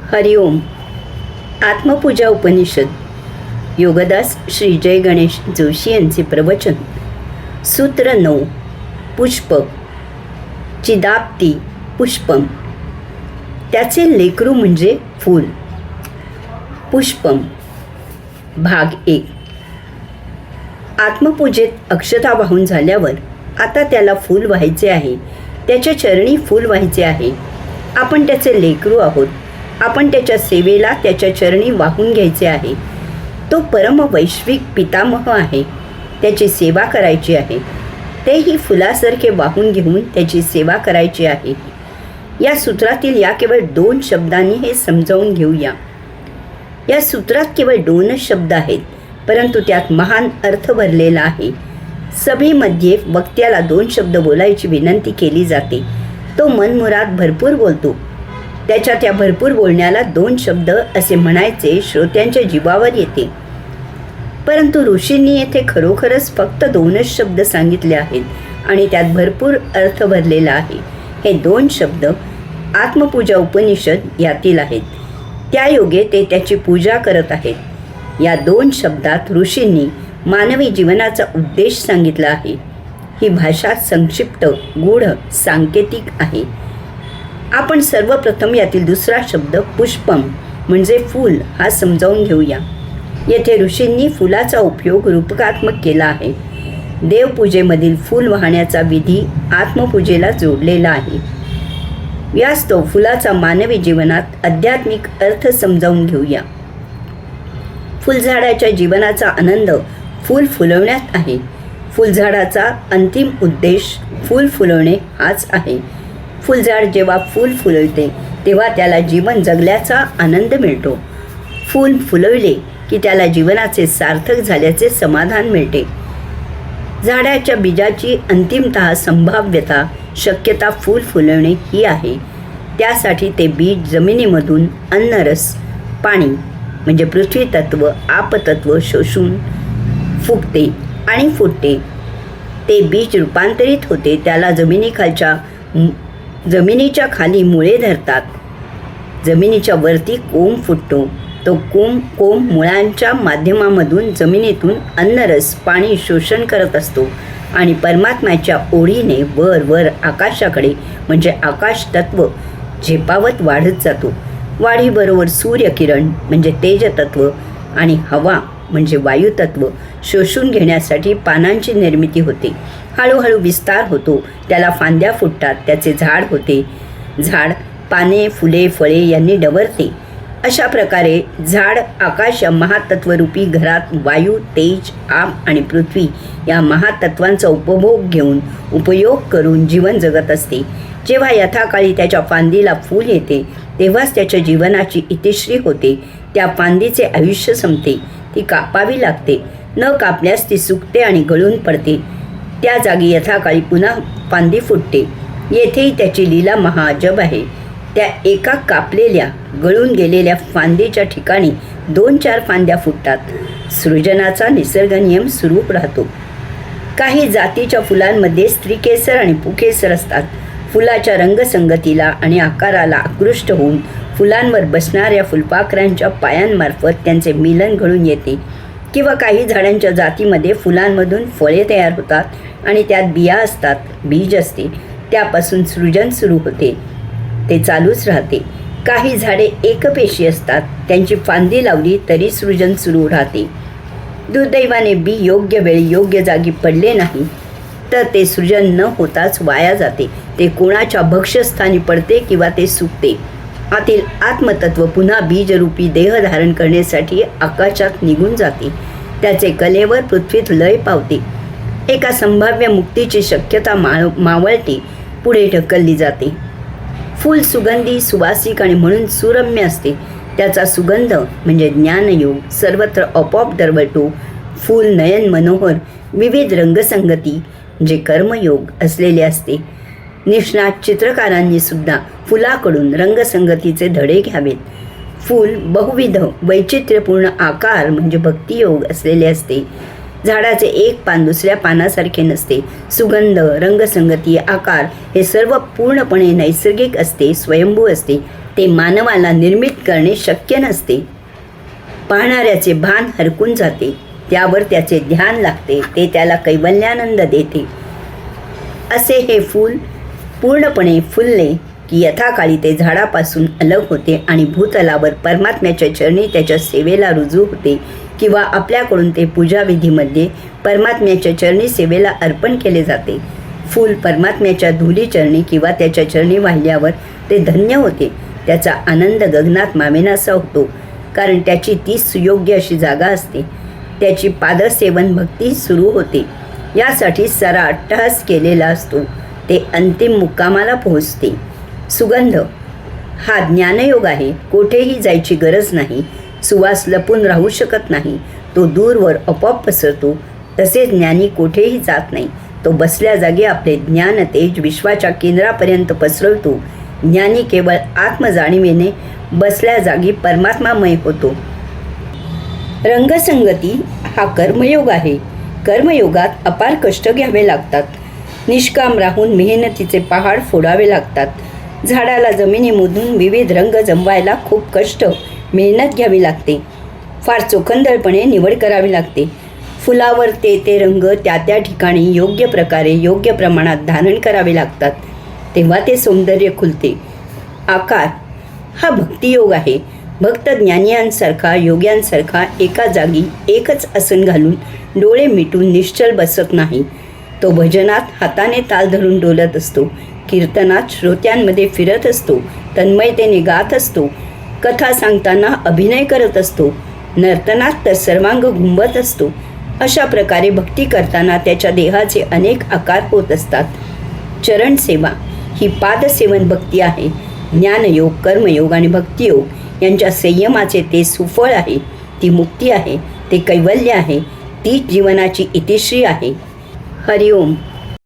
हरिओम. आत्मपूजा उपनिषद. योगदास श्री जय गणेश जोशी यांचे प्रवचन. सूत्र 9. पुष्प. चिदाप्ती पुष्पम. त्याचे लेकरू म्हणजे फूल. पुष्पम. भाग 1. आत्मपूजेत अक्षता वाहून झाल्यावर आता त्याला फूल व्हायचे आहे. त्याच्या चरणी फूल व्हायचे आहे. आपण त्याचे लेकरू आहोत. आपण त्याच्या सेवेला त्याच्या चरणी वाहून घ्यायचे आहे. तो परम वैश्विक पितामह आहे. त्याची सेवा करायची आहे. तेही फुलासारखे वाहून घेऊन त्याची सेवा करायची आहे. या सूत्रातील या केवळ 2 शब्दांनी हे समजावून घेऊया. या सूत्रात केवळ 2च शब्द आहेत, परंतु त्यात महान अर्थ भरलेला आहे. सभेमध्ये वक्त्याला 2 शब्द बोलायची विनंती केली जाते. तो मनमुराद भरपूर बोलतो. त्याच्या त्या भरपूर बोलण्याला 2 शब्द असे म्हणायचे श्रोत्यांच्या जीवावर येते. परंतु ऋषींनी येथे खरोखरच फक्त 2च शब्द सांगितले आहेत आणि त्यात भरपूर अर्थ भरलेला आहे. हे 2 शब्द आत्मपूजा उपनिषद यातील आहेत. त्यायोगे ते त्याची पूजा करत आहेत. या 2 शब्दात ऋषींनी मानवी जीवनाचा उद्देश सांगितला आहे. ही भाषा संक्षिप्त, गूढ, सांकेतिक आहे. आपण सर्वप्रथम यातील दुसरा शब्द पुष्पम म्हणजे फूल हा समजावून घेऊया. येथे ऋषींनी फुलाचा उपयोग रूपकात्मक केला आहे. देवपूजेमधील फूल वाहण्याचा विधी आत्मपूजेला जोडलेला आहे. यास्तव फुलाचा मानवी जीवनात आध्यात्मिक अर्थ समजावून घेऊया. फुलझाडाच्या जीवनाचा आनंद फूल फुलवण्यात आहे. फुलझाडाचा अंतिम उद्देश फूल फुलवणे हाच आहे. फुलझाड जेव्हा फूल फुलवते तेव्हा त्याला जीवन जगल्याचा आनंद मिळतो. फूल फुलवले की त्याला जीवनाचे सार्थक झाल्याचे समाधान मिळते. झाडाच्या बीजाची अंतिमतः संभाव्यता, शक्यता फूल फुलवणे ही आहे. त्यासाठी ते बीज जमिनीमधून अन्नरस, पाणी म्हणजे पृथ्वी तत्व, आपतत्व शोषून फुगते आणि फुटते. ते बीज रूपांतरित होते. त्याला जमिनीच्या खाली मुळे धरतात. जमिनीच्या वरती कोंब फुटतो. तो कोंब मुळांच्या माध्यमामधून जमिनीतून अन्नरस, पाणी शोषण करत असतो आणि परमात्म्याच्या ओढीने वर वर आकाशाकडे म्हणजे आकाश तत्व झेपावत वाढत जातो. वाढीबरोबर सूर्यकिरण म्हणजे तेजतत्व आणि हवा म्हणजे वायुतत्व शोषून घेण्यासाठी पानांची निर्मिती होते. हळूहळू विस्तार होतो. त्याला फांद्या फुटतात. त्याचे झाड होते. झाड पाने, फुले, फळे यांनी डवरते. अशा प्रकारे झाड आकाश या महातत्वरूपी घरात वायू, तेज, आप आणि पृथ्वी या महातत्वांचा उपयोग करून जीवन जगत असते. जेव्हा यथाकाळी त्याच्या फांदीला फूल येते तेव्हाच त्याच्या जीवनाची इतिश्री होते. त्या फांदीचे आयुष्य संपते. ती कापावी लागते. न कापल्यास ती सुकते आणि गळून पडते. त्या जागी यथाकाळी पुन्हा फांदी फुटते. येथेही त्याची लीला महाअजब आहे. त्या एका कापलेल्या, गळून गेलेल्या फांदीच्या ठिकाणी 2-4 फांद्या फुटतात. सृजनाचा निसर्ग नियम सुरू राहतो. काही जातीच्या फुलांमध्ये स्त्रीकेसर आणि पुकेसर असतात. फुलाच्या रंगसंगतीला आणि आकाराला आकृष्ट होऊन फुलांवर बसणाऱ्या फुलपाखरांच्या पायांमार्फत त्यांचे मिलन घडून येते. किंवा काही झाडांच्या जातीमध्ये फुलांमधून फळे तयार होतात आणि त्यात बिया असतात, बीज असते. त्यापासून सृजन सुरू होते. ते चालूच राहते. काही झाडे एकपेशी असतात. त्यांची फांदी लावली तरी सृजन सुरू राहते. दुर्दैवाने बी योग्य वेळी योग्य जागी पडले नाही तर ते सृजन न होताच वाया जाते. ते कोणाच्या भक्ष्यस्थानी पडते किंवा ते सुकते. आतील आत्मतत्व पुन्हा बीजरूपी देह धारण करण्यासाठी आकाशात निघून जाते. त्याचे कलेवर पृथ्वीत लय पावते. एका संभाव्य मुक्तीची शक्यता मावळते, पुढे ढकलली जाते. फूल सुगंधी, सुवासिक आणि म्हणून सुरम्य असते. त्याचा सुगंध म्हणजे ज्ञानयोग सर्वत्र आपोआप दरवळतो. फूल नयन मनोहर, विविध रंगसंगती म्हणजे कर्मयोग असलेले असते. निष्णात चित्रकारांनी सुद्धा फुलाकडून रंगसंगतीचे धडे घ्यावेत. फूल बहुविध वैचित्र्यपूर्ण आकार म्हणजे भक्तियोग असलेले असते. झाडाचे एक पान दुसऱ्या पानासारखे नसते. सुगंध, रंगसंगती, आकार हे सर्व पूर्णपणे नैसर्गिक असते, स्वयंभू असते. ते मानवाला निर्मित करणे शक्य नसते. पाहणाऱ्याचे भान हरकून जाते, त्यावर त्याचे ध्यान लागते, ते त्याला कैवल्यानंद देते. असे हे फूल पूर्णपणे फुलले की यथाकाळी ते झाडापासून अलग होते आणि भूतलावर परमात्म्याच्या चरणी त्याच्या सेवेला रुजू होते किंवा आपल्याकडून ते पूजाविधीमध्ये परमात्म्याच्या चरणी सेवेला अर्पण केले जाते. फूल परमात्म्याच्या धुली चरणी किंवा त्याच्या चरणी वाहिल्यावर ते धन्य होते. त्याचा आनंद गगनात मावेनासा होतो, कारण त्याची ती सुयोग्य अशी जागा असते. त्याची पादसेवन भक्ती सुरू होते. यासाठी सारा अट्टहास केलेला असतो. ते अंतिम मुक्कामाला पोहोचते. सुगंध हा ज्ञानयोग आहे. कोठेही जायची गरज नाही. सुवास लपून राहू शकत नाही. तो दूरवर आपोआप पसरतो. तसेच ज्ञानी कोठेही जात नाही. तो बसल्या जागी आपले ज्ञान तेज विश्वाच्या केंद्रापर्यंत पसरवतो. ज्ञानी केवळ आत्मजाणीवेने बसल्या जागी परमात्मामय होतो. रंगसंगती हा कर्मयोग आहे. कर्मयोगात अपार कष्ट घ्यावे लागतात. निष्काम राहून मेहनतीचे पहाड फोडावे लागतात. झाडाला जमिनीमधून विविध रंग जमवायला खूप कष्ट, मेहनत घ्यावी लागते. फार चोखंदळपणे निवड करावी लागते. फुलावर ते रंग त्या ठिकाणी योग्य प्रकारे योग्य प्रमाणात धारण करावे लागतात. तेव्हा ते सौंदर्य खुलते. आकार हा भक्तियोग आहे. भक्त ज्ञानियांसारखा, योग्यांसारखा एका जागी एकच आसन घालून डोळे मिटून निश्चल बसत नाही. तो भजनात हाताने ताल धरून डोलत असतो. कीर्तनात श्रोत्यांमध्ये फिरत असतो. तन्मयतेने गात असतो. कथा सांगताना अभिनय करत असतो. नर्तनात तर सर्वांग घुंबत असतो. अशा प्रकारे भक्ती करताना त्याच्या देहाचे अनेक आकार होत असतात. चरणसेवा ही पादसेवन भक्ती आहे. ज्ञानयोग, कर्मयोग आणि भक्तियोग यांच्या संयमाचे ते सुफळ आहे. ती मुक्ती आहे. ते कैवल्य आहे. ती जीवनाची इतिश्री आहे. हरिओम.